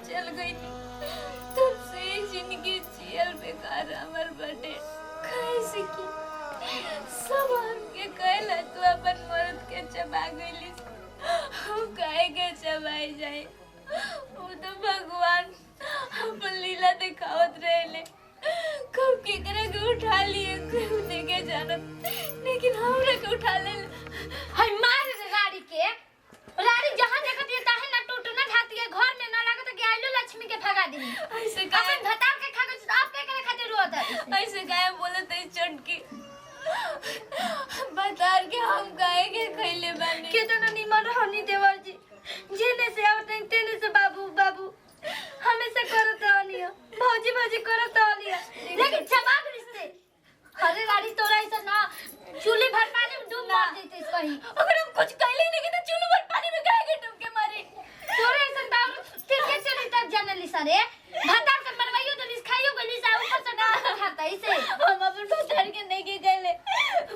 चल गई तब से जिंदगी जियल बेकार हमार बटे कैसे की सब हमके कहला तू अपन मर्द के चबा गईली हम काहे के चबाई जाए वो तो भगवान अपन लीला दिखावत रहेले कब केकरा के उठा लिए कोई देखे जानत लेकिन हमरा के उठा ले हाय मार गाड़ी के रानी जहां देखत ये ताहे ना टूट ना घाती है घर में ना लागत कि आइलो लक्ष्मी के भगा दी ऐसे अपन भतार के खाके आप के करे खातिर रोत है ऐसे काहे बोलत है चटकी बता के हम काहे के खइले बानी कितना निमन रहनी देवर जी जेने से आवत तेने से बाबू बाबू हमेशा करत रहनी भौजी भौजी करत रहनी लेकिन जवाब रिश्ते अरे गाड़ी तोरा ऐसा ना चूल्हे भर पानी में डूब मार देते कहीं अगर हम कुछ कहले नहीं कि तो चूल्हे पर पानी में काहे के डूब के मारे तोरा ऐसा बाबू फिर के चली तब जानली सारे भतार से मरवाइयो तो लिस खाइयो गली से ऊपर से ना खाता इसे हम अपन भतार के नहीं के कहले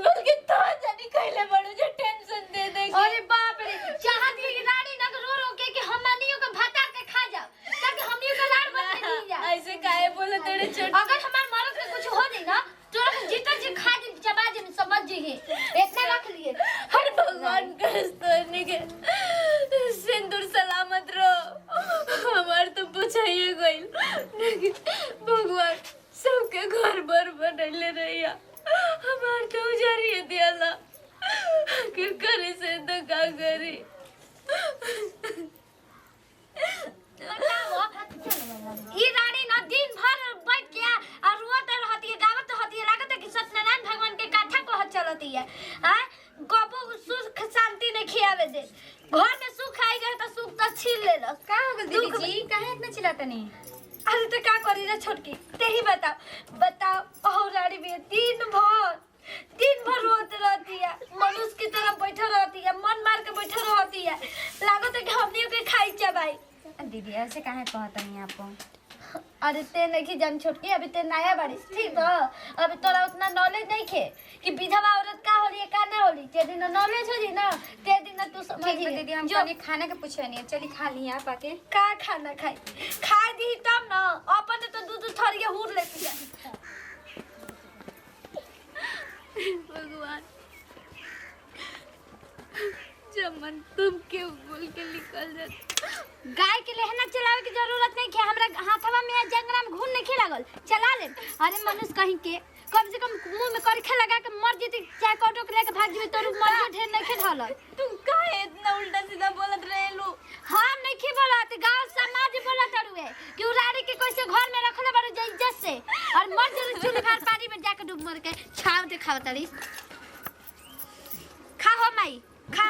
बल्कि तो जानी कहले बड़ो जो टेंशन दे दे अरे बाप रे चाहत है कि रानी ना रो रो के हमनियो के भतार के खा जाओ ताकि हमनियो के लाड़ बन के नहीं जा ऐसे काहे बोले तेरे चट अगर हमार मर्द के कुछ हो जाए ना तोरा के जितना जी खा जी चबा जी समझ जी है इतना रख लिए हर भगवान करस्तोने के सिंदूर सलामत रहो हमार तो पूछाइए गइल लेकिन भगवान सबके घर भर बनले रहिया हमार तो उजारिए दियाला आखिर करे से तो का करी ई रानी ना दिन भर बैठ के और रोत रहती है गावत रहती है लागत है कि सत्यनारायण भगवान के कथा को चलती है आ कबो सुख शांति नहीं खियावे दे घर में सुख आई गए तो सुख तो छीन लेलक का हो गल दीदी जी काहे इतना चिल्लातनी अरे तो का करी रे छोटकी ते ही बताओ ओ रानी भी दिन भर रोते रहती है मनुष्य की तरह बैठा रहती है मन मार के बैठा रहती है लागत है कि हमनियों के खाई चबाई दीदी ऐसे काहे कहतनी आपको अरे ते नहीं जान छोटकी अभी ते नया बारिश ठीक है अभी तोरा उतना नॉलेज नहीं खे कि विधवा औरत का होली का ना होली ते दिन नॉलेज हो जी ना ते दिन तू समझ दीदी हम जो कनी खाना के पूछे नहीं चली खा ली आप आके का खाना खाई दी तब ना अपन तो दूध थरिया हुर लेती है भगवान जमन तुम क्यों बोल के निकल जाते गाय के लहना चलावे की जरूरत नहीं कि हमरा हाथवा में जंगला में घून नहीं लागल चला ले अरे मनुष्य कहीं के कम से कम मुंह में करखे लगा के मर जेती चाहे कोटो के लेके भाग जेबे तोर मर ढेर नहीं खेल तुम काहे इतना उल्टा सीधा बोलत रहेलू हम नहीं की बोलत गांव समाज बोलत रुए कि उराड़ी के कैसे घर में रखले बारे इज्जत से और मर जेती चूल्हे पर पानी में जाके डूब मर के छाव दिखाव तड़ी खा हो माई खा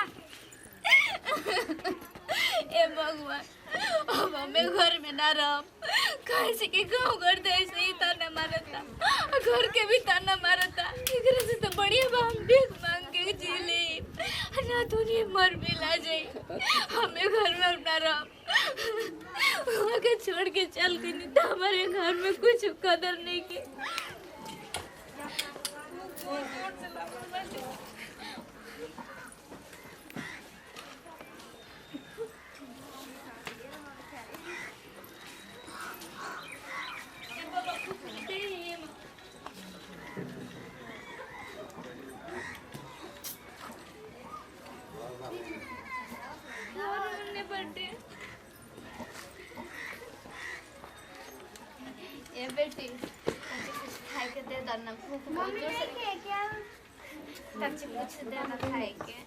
ए भगवान अब हमें घर में ना रह कैसे के गाँव घर तो ऐसे ही ताना मारता घर के भी ताना मारता एकरा से तो बढ़िया बा हम भीख मांग के जी ले ना दुनिया मर भी ला जाए हमें घर में अपना रह वहाँ के छोड़ के चल के नहीं तो हमारे घर में कुछ कदर नहीं की ये बेटी खाए के दे दना भूख मम्मी बहुत नहीं के क्या तब कुछ देना खाए के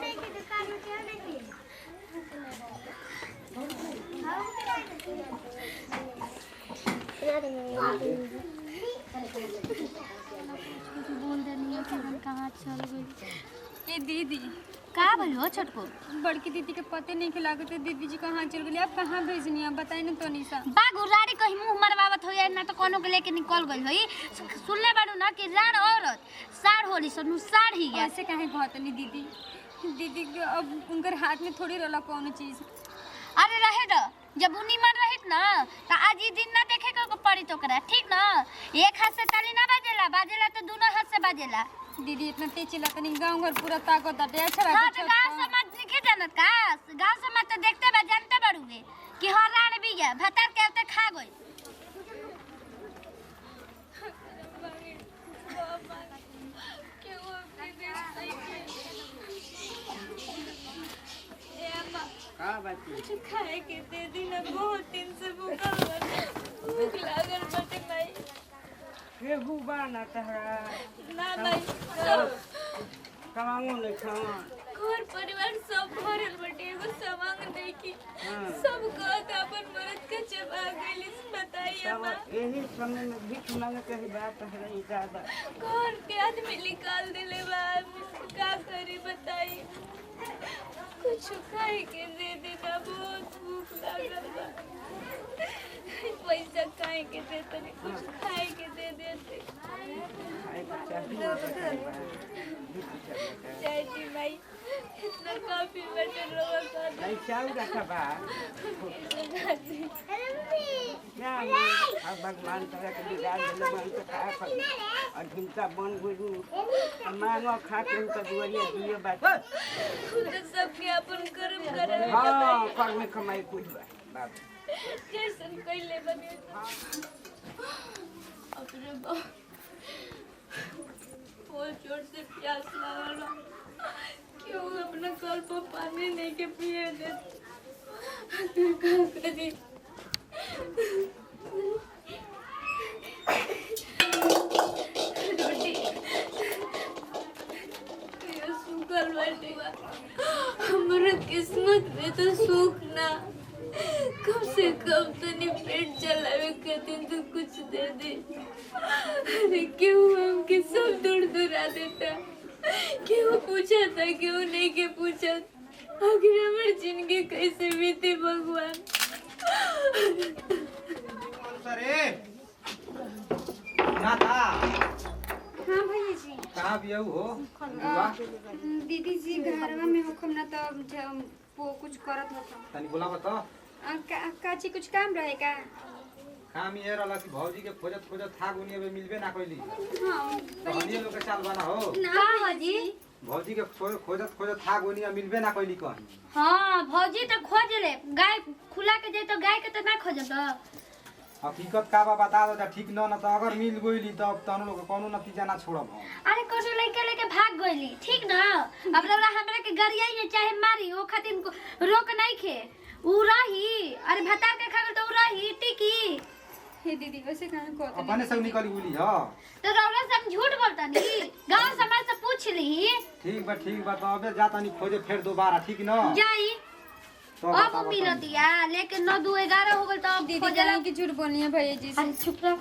नहीं के दुकान में क्या नहीं बोल देनी है कि हम कहाँ चल गए ये दीदी का भलो छोटको बड़की दीदी के पते नहीं खिलाते थे दीदी जी कहाँ चल गई आप कहाँ भेजनी आप बताई ना तो निशा बाग उराड़ी कहीं मुंह मरवावत हो ना तो कोनो के लेके निकल गई होई सुनले बाड़ू ना कि राण औरत साड़ होली सनु साड़ ही गया ऐसे काहे कहत नहीं दीदी दीदी के अब उनकर हाथ में थोड़ी रहला कोनो चीज अरे रहे द जब उनी मन रहित ना तो आज ई दिन ना देखे को पड़ी तो करा ठीक ना एक हाथ से ताली ना बाजेला तो दोनों हाथ से बाजेला दीदी इतना तेज चिल्लाता नहीं गांव घर पूरा ताकत आटे अच्छा हां बात तो गांव समाज नहीं जानत का गांव समाज तो देखते बा जानते बाड़ूगे कि हरान भी जा भतार के अब तक खा गई कुछ खाए के दे दी ना, बहुत दिन से भूखल बाटे, भूख लागल बाटे माई। केहू बा ना तहरा ना माई, सब कमांगो नहीं खावा घर परिवार सब भरल बाटे, एगो सामान नहीं की हाँ। सब कहत अपन मरद के चबा गइलिस, बताइए सब माँ। यही समय में भीख मांगे के ही बात तहरा इजादा घर के आदमी निकाल दिले बा, का करी बताइए। कुछ खाए के दे देना, बहुत भूख लागल बा। पैसा खाए के दे तनी, कुछ खाए के दे देते। खाए के चाहिए चाची माई, इतना काफी बेटर रहा था। नहीं चाउ रखा बा क्या अब भगवान तरह के बिगाड़ दिले बन तो खा पर और हिंसा बन गुरु मांगो खा के तो दुआरिया दियो बात खुद सबके अपन कर्म करे। हां कर्म कमाई कुछ बा बाप कैसन कइले बने अपने बहुत जोर से प्यास लागल, क्यों अपना कल पर पानी नहीं के पिए देते। का करी ये सुखल बाटे, हमारा किस्मत में तो सुख ना, कम से कम तनी पेट चलावे खातिर तो कुछ दे दे। अरे क्यों हमके सब दूर दूरा देता, क्यों पूछा था, क्यों नहीं के पूछा। आखिर हमारी जिंदगी कैसे बीती भगवान। अरे ना था हाँ भैया जी। कहाँ भी हो दीदी जी घरवा में होखम ना तो वो कुछ करत होखम। तनी बोला बता काची कुछ काम रहे का? काम ये रहला कि भौजी के खोजत खोजत था गुनिया में मिलबे ना कइली। हाँ तो हनिए लोग के चाल बना हो का हजी भौजी के खोजत खोजत था गुनिया मिलबे ना कइली कहीं। हां भौजी तो खोज ले, गाय खुला के जाए तो गाय के तो ना खोजब। हकीकत का बा बता दो ठीक न तो अगर मिल गइली तब तनु लोग कोनो नतीजा ना छोड़ब हम। अरे कोनो लइका लेके भाग गइली, ठीक ना। अब रौला हमरा के गरियाई चाहे मारी, ओ खातिर रोक नहीं खे उ रही। अरे भतार के खागल तो उ रही टिकी। हे दीदी वैसे कहां को अपने सब निकली बोली हां तो रौला से हम झूठ बोलता नहीं, गांव समाज से पूछ ली। ठीक बा तो अबे जाता नहीं खोजे फिर दोबारा ठीक न जाई तो अब मिलतिया, लेकिन 9 2 11 हो गल तो अब दीदी खोजला जान की झूठ बोलनी है भैया जी से। अरे चुप रह,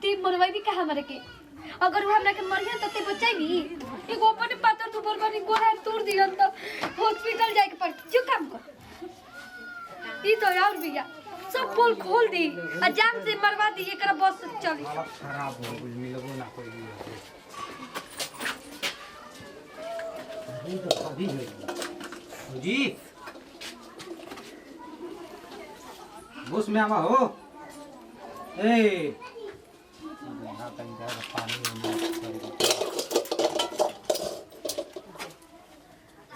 ती मरवाई भी कहा मरे के। अगर वो हमरा के मरियन त ते बचाई एगो अपन पातर तू बरबरी गोरा तोड़ दियन तो हॉस्पिटल जाए के पड़। चुप काम कर, ई तो और भैया सब पोल खोल दी आ जान से मरवा दी, एकरा बस चली। हालत खराब हो गई मिलबो ना कोई अभी तो अभी जी बस में आवा हो ए ना तनी जा पानी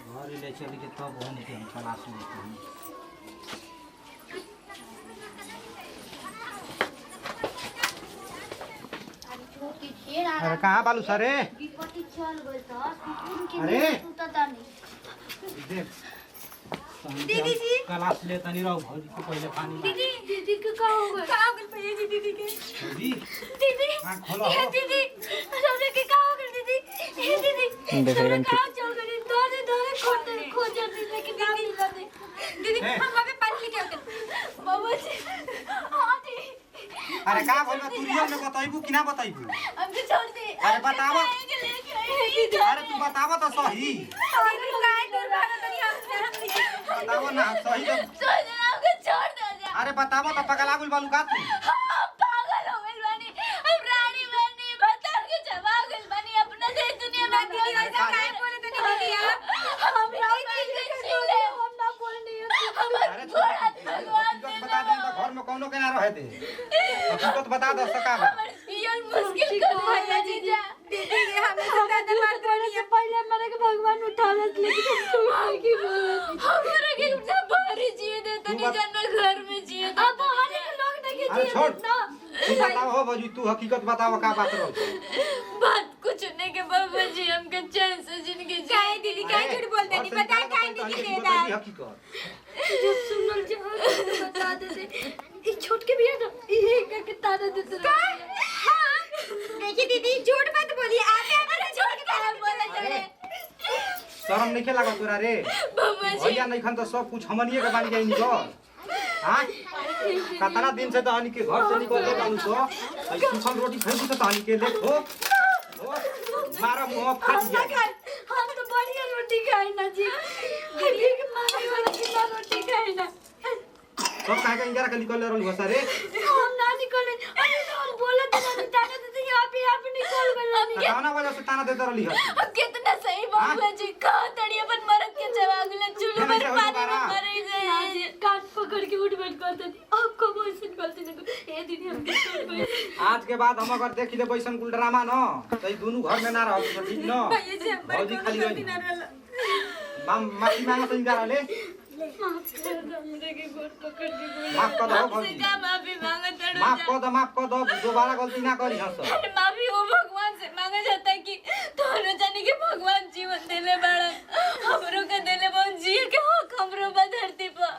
घर ले चली के तब होने के हम तलाश लेते हैं। अरे कहाँ बालू सरे विपत्ति चल गइल त सुकून के अरे सुतता नहीं। देख दीदी जी क्लास ले तनी रहो भौजी को पहले पानी ला दीदी के का हो गइल? का हो गइल भैया जी दीदी के? भौजी दीदी आँख खोलो हे दीदी रोने के का हो गइल दीदी? हे दीदी रोने का चल गइल, दौड़े दौड़े खोज दीदी लेकिन ना मिला दे। दीदी हे। हम बाबे पानी लेके आओ। बाबा जी हां दी अरे का बोल तू रियल में बताइबू कि ना बताइबू हमके छोड़ दे। अरे बतावा लेके आई दीदी। अरे तू बतावा तो सही दीदी काहे दूर भागत तनी हम बतावा ना सही तो छोड़ दे, हमके छोड़ दे जा। अरे बतावा तो पगला गुल बालू का तू हाँ, पागल हो गइल बानी, हम रानी बानी, भतार के जवा गइल बानी, अपना दे दुनिया में दीदी ऐसा काहे बोले तनी दीदी हम छीले, हम ना बोलनी है। हमर अरे घोड़ा भगवान हकीकत बता दे तो घर में कौनो के ना रहे थे हकीकत बता दो सका हमर जियन मुश्किल कर भैया जी जा। दीदी के हमें ज्यादा मार मरे से पहले मरे के भगवान उठालत, लेकिन तुम की बोलत हमरा के जब बाहरी जिए दे तनी जानवर अरे छोड़ तू बताओ हो भौजी तू हकीकत बताओ का बात रहो बात कुछ नहीं के बाबा जी हमके चैन से जिंदगी काहे दीदी काहे झूठ बोलते नहीं बता काहे नहीं देता हकीकत जब सुनल चाहो तो बता दे ई छोट के बिया ना ये के तारा देते हां देखिए दीदी झूठ मत बोलिए आप झूठ काहे बोले चले शर्म नहीं लगा तोरा रे बाबा जी भैया नहीं खन तो सब कुछ हमनिए के बानी जाई निको हां कतना दिन से तो हनी के घर से निकल गए तो आई सुखम रोटी खाई तो हनी के देखो मारा मुंह फाट गया हम तो बढ़िया रोटी खाई ना जी हरिये के मारे वाला कितना रोटी खाई ना सब काहे का इंगारा के निकल रहल हो सारे हम ना निकले अरे हम बोले तो ना ताना देते आप ही निकल गए ताना वजह से ताना देते रहली है कितना सही बाबा जी कहा तड़ी अपन मरद के जवागले चूल्हे पर पानी में मर जाए कान पकड़ के उठ बैठ करते थी आपको वैसे गलती नहीं ए दीदी हम छोड़ गए आज के बाद हम अगर देख ले वैसन कुल ड्रामा न त दोनों घर में ना रह तो ठीक न भैया जी हमारे भौजी खाली गलती रही ना रहला माफी मांगा तो इंगारा ले माफ कर दो हमरे के गोड़ पकड़ के बोले माफ कर दो हमसे भौजी का माफी मांगे तड़ो माफ कर दो दोबारा गलती ना करी हंस अरे माफी वो भगवान से मांगा जाता है कि दोनों जाने के भगवान जीवन देले बाड़न हमरो के देले बहुत जिए के हो हमरो बा धरती पर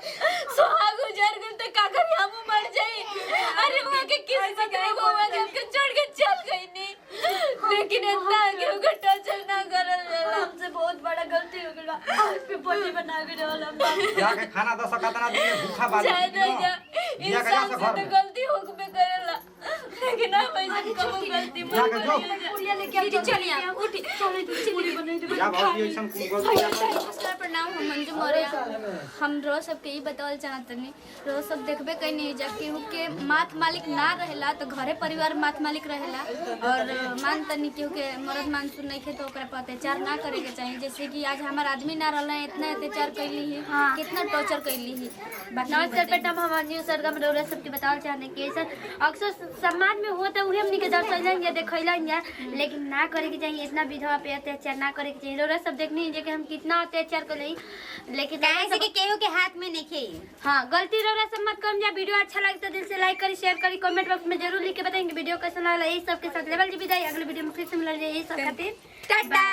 सुहाग गुजर गल त का करी हम मर जाई अरे वहां के किस्मत में वो वहां के छोड़ के चल गई नी लेकिन इतना आगे उनका टचल ना करल जाला हमसे बहुत बड़ा गलती हो गया आज पे बोली बना के डाला जाके खाना दस कतना दिन में भूखा बाल शायद इंसान से तो गलती होकबे करेला लेकिन हम ऐसे कबो गलती मत जाके जो पूरिया लेके आ दीदी चलिए आप उठी चले तू पूरी बना दे या भौजी ऐसन कुल गलती नमस्कार प्रणाम हम मंजू मौर्य हम रोज सबके ई बतावल चाहतनी रोज सब देखबे कहीं जब केहू के माथ मालिक ना रहेला तो घरे परिवार माथ मालिक रहेला और मान तनी केहू के मर्द मानसून नहीं खे तो ओकरा पर अत्याचार ना करे के चाहिए जैसे कि आज हमार आदमी ना रहला इतना अत्याचार कैली है कितना टॉर्चर कैली है नमस्कार बेटा हम न्यू सरगम रौरा सबके बतावल चाहने के सर अक्सर समाज में होता उहे हमनी के दर्शैलन या देखैलन या लेकिन ना करे के चाहिए इतना विधवा पे अत्याचार ना करे के चाहिए रौरा सब देखनी है कि हम कितना अत्याचार करले लेकिन काहे से कि केहू के हाथ में नहीं खे हाँ गलती रौरा सब मत करम जा वीडियो अच्छा लगे तो दिल से लाइक करी शेयर करी कमेंट बॉक्स में जरूर लिख के बताएंगे वीडियो कैसा लगा यही सब के साथ लेवल जी विदाई अगले वीडियो में फिर से मिल जाए यही सब खातिर टाटा